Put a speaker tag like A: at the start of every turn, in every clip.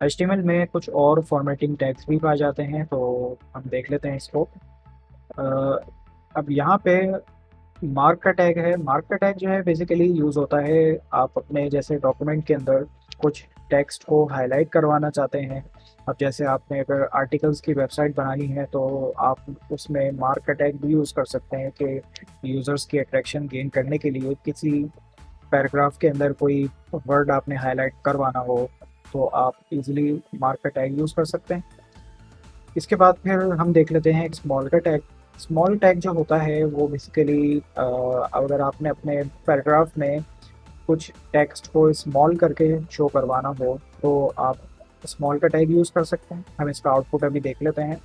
A: HTML में कुछ और फॉर्मेटिंग टैग्स भी पाए जाते हैं, तो हम देख लेते हैं इसको। अ, अब यहाँ पे मार्क का टैग है। मार्क का टैग जो है बेसिकली यूज़ होता है, आप अपने जैसे डॉक्यूमेंट के अंदर कुछ टेक्स्ट को हाईलाइट करवाना चाहते हैं। अब जैसे आपने अगर आर्टिकल्स की वेबसाइट बनानी है तो आप उसमें मार्क का टैग भी यूज़ कर सकते हैं कि यूज़र्स की अट्रैक्शन गेन करने के लिए किसी पैराग्राफ के अंदर कोई वर्ड आपने हाईलाइट करवाना हो तो आप इजीली मार्क का टैग यूज़ कर सकते हैं। इसके बाद फिर हम देख लेते हैं स्मॉल का टैग। स्मॉल टैग जो होता है वो बेसिकली अगर आपने अपने पैराग्राफ में कुछ टेक्स्ट को स्मॉल करके शो करवाना हो तो आप स्मॉल का टैग यूज़ कर सकते हैं। हम इसका आउटपुट अभी देख लेते हैं।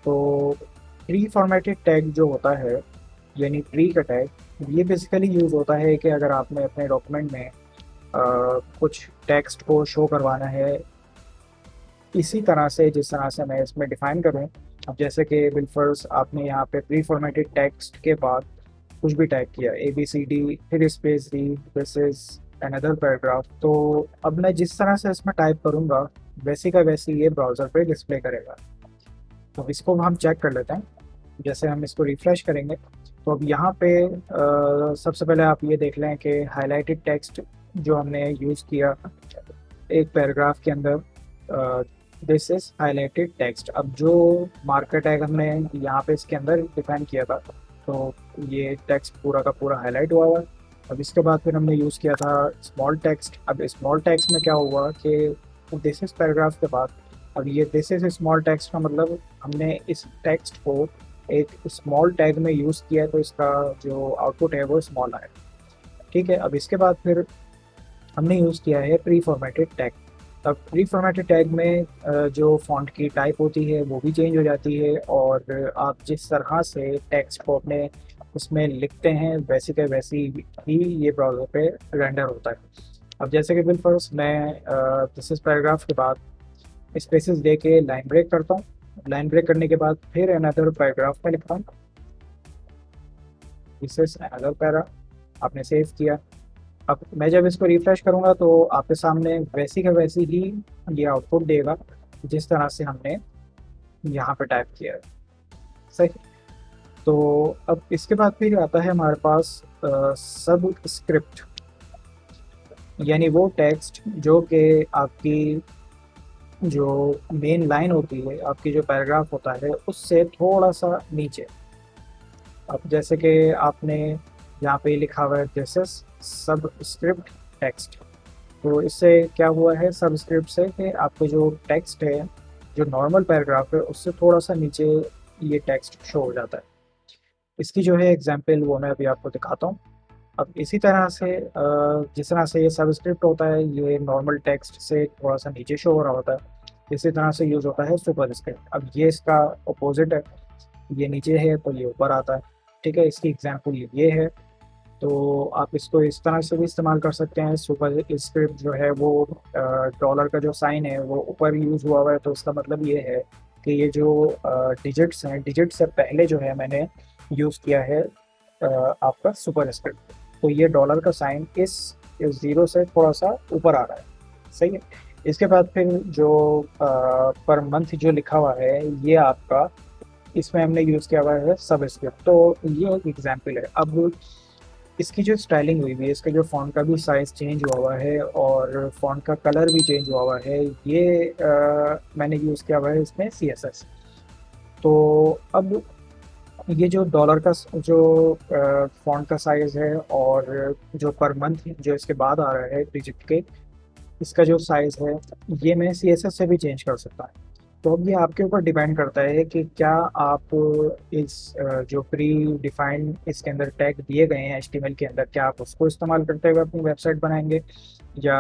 A: तो प्री फॉर्मेटेड टैग जो होता है, यानी प्री का टैग, ये बेसिकली यूज़ होता है कि अगर आपने अपने डॉक्यूमेंट में कुछ टेक्स्ट को शो करवाना है इसी तरह से जिस तरह से मैं इसमें डिफाइन करूँ। अब जैसे कि बिलफर्स आपने यहाँ पे प्री फॉर्मेटेड टेक्स्ट के बाद कुछ भी टाइप किया, ABCD फिर space the, this is another paragraph, तो अब मैं जिस तरह से इसमें टाइप करूँगा वैसे का वैसे ये ब्राउज़र पे डिस्प्ले करेगा। तो इसको हम चेक कर लेते हैं। जैसे हम इसको रिफ्रेश करेंगे तो अब यहाँ पे सबसे पहले आप ये देख लें कि हाईलाइटेड टेक्स्ट जो हमने यूज़ किया एक पैराग्राफ के अंदर, दिस इज हाईलाइटेड टेक्स्ट। अब जो मार्कर टैग हमने यहाँ पे इसके अंदर डिफाइन किया था तो ये टेक्स्ट पूरा का पूरा हाईलाइट हुआ हुआ है। अब इसके बाद फिर हमने यूज़ किया था स्मॉल टेक्स्ट। अब स्मॉल टेक्स्ट में क्या हुआ कि दिस इज पैराग्राफ के बाद अब ये दिस इज स्मॉल टेक्स्ट का मतलब हमने इस टेक्स्ट को एक स्मॉल टैग में यूज़ किया है तो इसका जो आउटपुट है वो स्मॉल आया। ठीक है, अब इसके बाद फिर हमने यूज़ किया है प्री फॉर्मेटेड टैग। अब प्री फॉर्मेटेड टैग में जो फॉन्ट की टाइप होती है वो भी चेंज हो जाती है और आप जिस तरह से टेक्स्ट को अपने उसमें लिखते हैं वैसे के वैसी ही ये ब्राउज़र पे रेंडर होता है। अब जैसे कि बिलफर्स्ट मैं दिस इज पैराग्राफ के बाद स्पेसेस दे के लाइन ब्रेक करता हूँ। लाइन ब्रेक करने के बाद फिर अनदर पैराग्राफ में लिखता हूँ, दिस इज अनदर पैरा। आपने सेव किया। अब मैं जब इसको रिफ्रेश करूंगा तो आपके सामने वैसी का वैसी ही ये आउटपुट देगा जिस तरह से हमने यहाँ पे टाइप किया है। सही। तो अब इसके बाद फिर आता है हमारे पास सब स्क्रिप्ट, यानी वो टेक्स्ट जो कि आपकी जो मेन लाइन होती है, आपकी जो पैराग्राफ होता है उससे थोड़ा सा नीचे। अब जैसे कि आपने यहाँ पे लिखा हुआ है दिस इज सब स्क्रिप्ट टेक्स्ट, तो इससे क्या हुआ है सब स्क्रिप्ट से कि आपको जो टेक्स्ट है जो नॉर्मल पैराग्राफ है उससे थोड़ा सा नीचे ये टेक्स्ट शो हो जाता है। इसकी जो है एग्जांपल वो मैं अभी आपको दिखाता हूँ। अब इसी तरह से जिस तरह से ये सबस्क्रिप्ट होता है ये नॉर्मल टेक्स्ट से थोड़ा सा नीचे शो हो रहा होता है, इसी तरह से यूज़ होता है सुपरस्क्रिप्ट। अब ये इसका अपोजिट है, ये नीचे है तो ये ऊपर आता है। ठीक है, इसकी एग्जांपल ये है। तो आप इसको इस तरह से भी इस्तेमाल कर सकते हैं। सुपर स्क्रिप्ट जो है वो डॉलर का जो साइन है वो ऊपर यूज़ हुआ हुआ है तो इसका मतलब ये है कि ये जो डिजिट्स हैं, डिजिट से पहले जो है मैंने यूज़ किया है आपका सुपर स्क्रिप्ट, तो ये डॉलर का साइन इस ज़ीरो से थोड़ा सा ऊपर आ रहा है। सही है। इसके बाद फिर जो पर मंथ जो लिखा हुआ है ये आपका इसमें हमने यूज़ किया हुआ है सब स्क्रिप्ट, तो ये एक एग्जाम्पल है। अब इसकी जो स्टाइलिंग हुई हुई है, इसका जो फ़ॉन्ट का भी साइज़ चेंज हुआ हुआ है और फ़ॉन्ट का कलर भी चेंज हुआ हुआ है, ये मैंने यूज़ किया हुआ है इसमें CSS। तो अब ये जो डॉलर का जो फ़ॉन्ट का साइज़ है और जो पर मंथ जो इसके बाद आ रहा है डिजिट के, इसका जो साइज़ है ये मैं CSS से भी चेंज कर सकता हूँ। तो अब ये आपके ऊपर डिपेंड करता है कि क्या आप इस जो प्री डिफाइंड इसके अंदर टैग दिए गए हैं HTML के अंदर, क्या आप उसको इस्तेमाल करते हुए अपनी वेबसाइट बनाएंगे या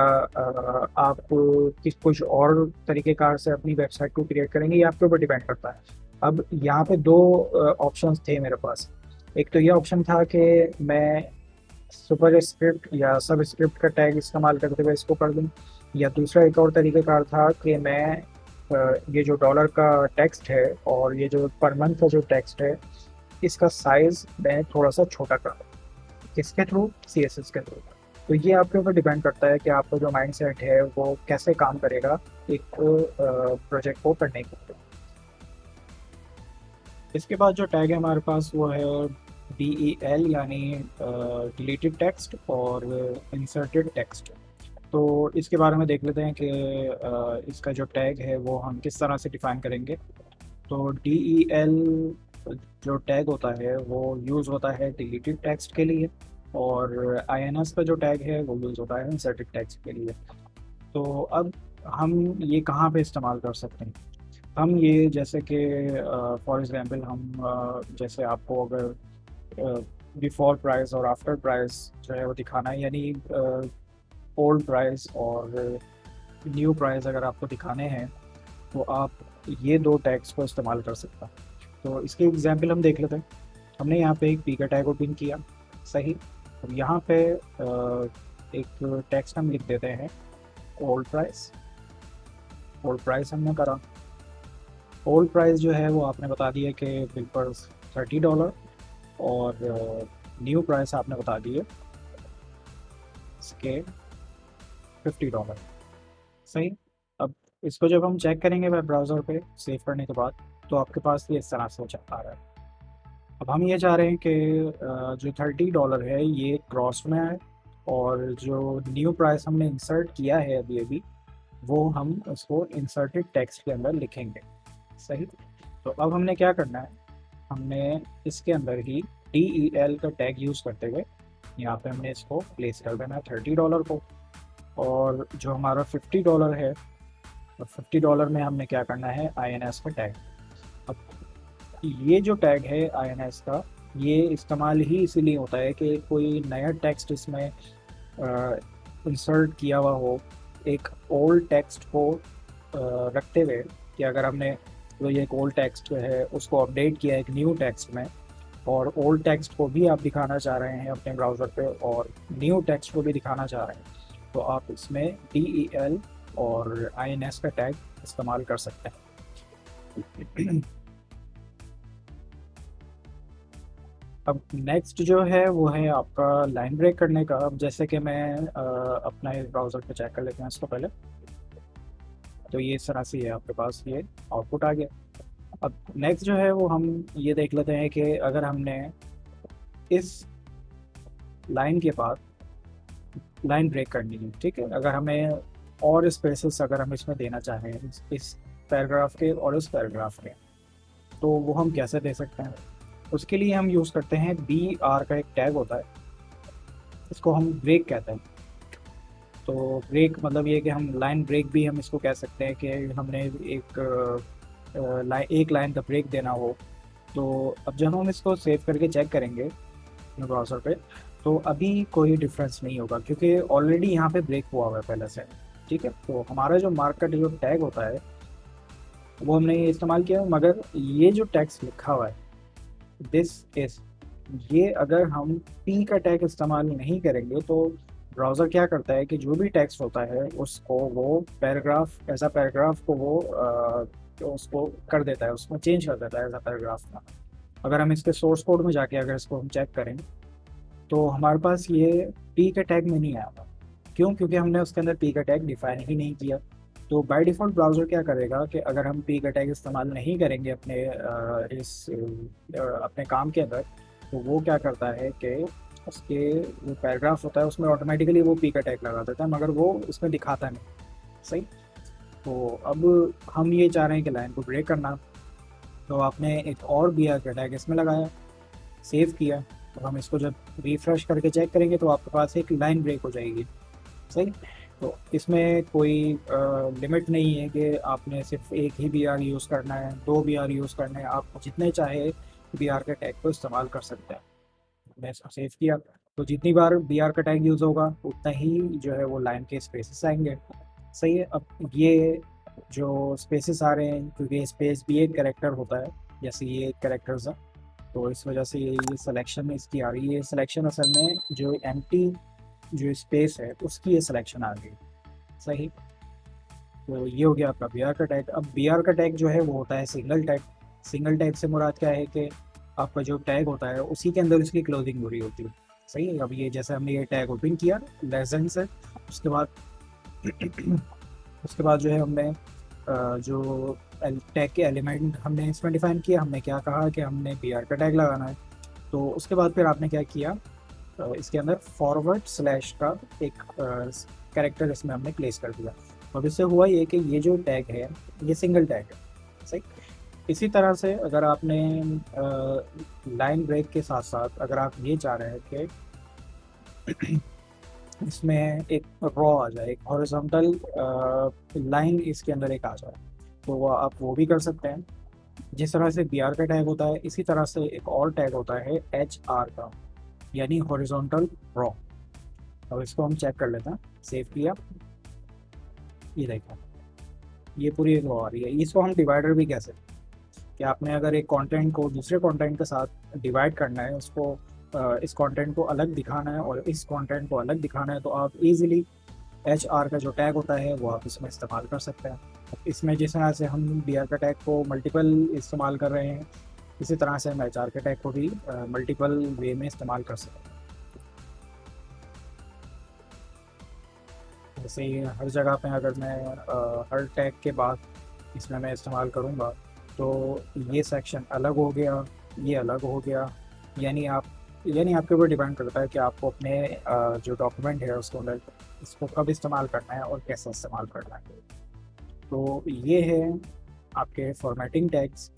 A: आप किस कुछ और तरीक़ेकार से अपनी वेबसाइट को क्रिएट करेंगे, ये आपके ऊपर डिपेंड करता है। अब यहाँ पे दो ऑप्शंस थे मेरे पास। एक तो ये ऑप्शन था कि मैं सुपर स्क्रिप्ट या सब स्क्रिप्ट का टैग इस्तेमाल करते हुए इसको कर दूँ, या दूसरा एक और तरीक़ेकार था कि मैं ये जो डॉलर का टेक्स्ट है और ये जो पर मंथ का जो टेक्स्ट है इसका साइज़ मैं थोड़ा सा छोटा कर दूँ। किसके थ्रू? CSS के थ्रू। तो ये आपके ऊपर डिपेंड करता है कि आपका जो माइंड सेट है वो कैसे काम करेगा एक प्रोजेक्ट को करने के लिए। इसके बाद जो टैग है हमारे पास वो है DEL, यानी डिलीटेड टेक्स्ट और इंसर्टेड टेक्स्ट। तो इसके बारे में देख लेते हैं कि इसका जो टैग है वो हम किस तरह से डिफाइन करेंगे। तो DEL जो टैग होता है वो यूज़ होता है डिलीटेड टेक्स्ट के लिए, और INS का जो टैग है वो यूज़ होता है इंसर्टेड टेक्स्ट के लिए। तो अब हम ये कहाँ पे इस्तेमाल कर सकते हैं। हम ये जैसे कि फॉर एग्जांपल हम जैसे आपको अगर बिफोर प्राइस और आफ्टर प्राइस जो है वो दिखाना है, यानी ओल्ड प्राइस और न्यू प्राइस अगर आपको दिखाने हैं तो आप ये दो टैग्स को इस्तेमाल कर सकते हैं। तो इसके एग्जांपल हम देख लेते हैं। हमने यहाँ पे एक पी का टैग ओपन किया, सही। अब यहाँ पे एक टेक्स्ट हम लिख देते हैं ओल्ड प्राइस। ओल्ड प्राइस हमने करा। ओल्ड प्राइस जो है वो आपने बता दिया कि बिल पर $30, और न्यू प्राइस आपने बता दिए इसके $50, सही। अब इसको जब हम चेक करेंगे वेब ब्राउज़र पे सेव करने के बाद, तो आपके पास ये इस तरह से आ रहा है। अब हम ये चाह रहे हैं कि जो $30 है ये क्रॉस में आए, और जो न्यू प्राइस हमने इंसर्ट किया है अभी अभी वो हम उसको इंसर्टेड टेक्स्ट के अंदर लिखेंगे, सही। तो अब हमने क्या करना है, हमने इसके अंदर ही DEL का टैग यूज़ करते हुए यहाँ पे हमने इसको प्लेस कर देना है $30 को, और जो हमारा $50 है, और $50 में हमने क्या करना है INS का टैग। अब ये जो टैग है INS का, ये इस्तेमाल ही इसीलिए होता है कि कोई नया टेक्स्ट इसमें इंसर्ट किया हुआ हो एक ओल्ड टेक्स्ट को रखते हुए, कि अगर हमने तो ये एक ओल्ड टेक्स्ट है उसको अपडेट किया एक न्यू टेक्स्ट में, और ओल्ड टेक्स्ट को भी आप दिखाना चाह रहे हैं अपने ब्राउज़र पे और न्यू टेक्स्ट को भी दिखाना चाह रहे हैं, तो आप इसमें DEL और INS का टैग इस्तेमाल कर सकते हैं। अब नेक्स्ट जो है वो है आपका लाइन ब्रेक करने का। अब जैसे कि मैं अपना इस ब्राउज़र पे चेक कर लेते हैं इसको पहले। तो ये इस तरह से है आपके पास ये आउटपुट आ गया। अब नेक्स्ट जो है वो हम ये देख लेते हैं कि अगर हमने इस लाइन के बाद लाइन ब्रेक करनी है, ठीक है, अगर हमें और स्पेसेस अगर हम इसमें देना चाहें इस पैराग्राफ के और इस पैराग्राफ के, तो वो हम कैसे दे सकते हैं। उसके लिए हम यूज़ करते हैं BR का एक टैग होता है, इसको हम ब्रेक कहते हैं। तो ब्रेक मतलब ये कि हम लाइन ब्रेक भी हम इसको कह सकते हैं कि हमने एक लाइन का ब्रेक देना हो। तो अब जब हम इसको सेव करके चेक करेंगे ब्राउज़र पे, तो अभी कोई डिफरेंस नहीं होगा क्योंकि ऑलरेडी यहाँ पे ब्रेक हुआ हुआ है पहले से, ठीक है। तो हमारा जो मार्क का जो टैग होता है वो हमने ये इस्तेमाल किया, मगर ये जो टैक्स लिखा हुआ है दिस इज, ये अगर हम पी का टैग इस्तेमाल नहीं करेंगे तो ब्राउज़र क्या करता है कि जो भी टेक्स्ट होता है उसको वो पैराग्राफ ऐसा पैराग्राफ को वो तो उसको कर देता है, उसमें चेंज कर देता है एज अ पैराग्राफ का। अगर हम इसके सोर्स कोड में जाके अगर इसको हम चेक करें तो हमारे पास ये पी के टैग में नहीं आया था। क्यों? क्योंकि हमने उसके अंदर पी का टैग डिफाइन ही नहीं किया। तो बाय डिफ़ॉल्ट ब्राउज़र क्या करेगा कि अगर हम पी का टैग इस्तेमाल नहीं करेंगे अपने काम के अंदर, तो वो क्या करता है कि उसके जो पैराग्राफ होता है उसमें ऑटोमेटिकली वो पी का टैग लगा देता है, मगर वो उसमें दिखाता नहीं, सही। तो अब हम ये चाह रहे हैं कि लाइन को ब्रेक करना, तो आपने एक और BR का टैग इसमें लगाया, सेव किया। तो हम इसको जब रिफ्रेश करके चेक करेंगे तो आपके पास एक लाइन ब्रेक हो जाएगी, सही। तो इसमें कोई लिमिट नहीं है कि आपने सिर्फ एक ही BR यूज़ करना है, 2 BR यूज़ करने हैं, आप जितने चाहे BR के टैग को इस्तेमाल कर सकते हैं। मैं इसको सेव किया, तो जितनी बार BR का टैग यूज़ होगा उतना ही जो है वो लाइन के स्पेसेस आएंगे, सही है। अब ये जो स्पेसेस आ रहे हैं, क्योंकि स्पेस भी एक कैरेक्टर होता है, जैसे ये कैरेक्टर्स है, तो इस वजह से ये सिलेक्शन इसकी आ रही है। सिलेक्शन असल में जो एम्प्टी जो स्पेस है उसकी ये सिलेक्शन आ गई, सही। तो ये हो गया आपका BR का टैग। अब BR का टैग जो है वो होता है सिंगल टैग। सिंगल टैग से मुराद क्या है कि आपका जो टैग होता है उसी के अंदर उसकी क्लोजिंग हो रही होती है। सही है। अब ये जैसे हमने ये टैग ओपन किया लेसन से, उसके बाद उसके बाद जो है हमने जो टैग के एलिमेंट हमने इसमें डिफाइन किया, हमने क्या कहा कि हमने बी आर का टैग लगाना है। तो उसके बाद फिर आपने क्या किया, इसके अंदर फॉरवर्ड स्लैश का एक कैरेक्टर इसमें हमने प्लेस कर दिया। अब इससे हुआ ये कि ये जो टैग है ये सिंगल टैग है। सही। इसी तरह से अगर आपने लाइन ब्रेक के साथ साथ अगर आप ये चाह रहे हैं कि इसमें एक रॉ आ जाए, एक हॉरिजॉन्टल लाइन इसके अंदर एक आ जाए, तो आप वो भी कर सकते हैं। जिस तरह से बी आर का टैग होता है, इसी तरह से एक और टैग होता है एच आर का, यानी हॉरिजॉन्टल रॉ। अब इसको हम चेक कर लेते हैं। सेव किया, ये देखा, ये पूरी एक रॉ आ रही है। इसको हम डिवाइडर भी कह सकते हैं कि आपने अगर एक कंटेंट को दूसरे कंटेंट के साथ डिवाइड करना है, उसको इस कंटेंट को अलग दिखाना है और इस कंटेंट को अलग दिखाना है, तो आप इजीली एच आर का जो टैग होता है वो आप इसमें इस्तेमाल कर सकते हैं। इसमें जिस तरह से हम बी आर का टैग को मल्टीपल इस्तेमाल कर रहे हैं, इसी तरह से हम एच आर के टैग को भी मल्टीपल वे में इस्तेमाल कर सकते हैं। जैसे ही हर जगह पे अगर मैं हर टैग के बाद इसमें मैं इस्तेमाल करूँगा, तो ये सेक्शन अलग हो गया, ये अलग हो गया। यानी आप यानी आपके ऊपर डिपेंड करता है कि आपको अपने जो डॉक्यूमेंट है उसको अंदर इसको कब इस्तेमाल करना है और कैसे इस्तेमाल करना है। तो ये है आपके फॉर्मेटिंग टैग्स।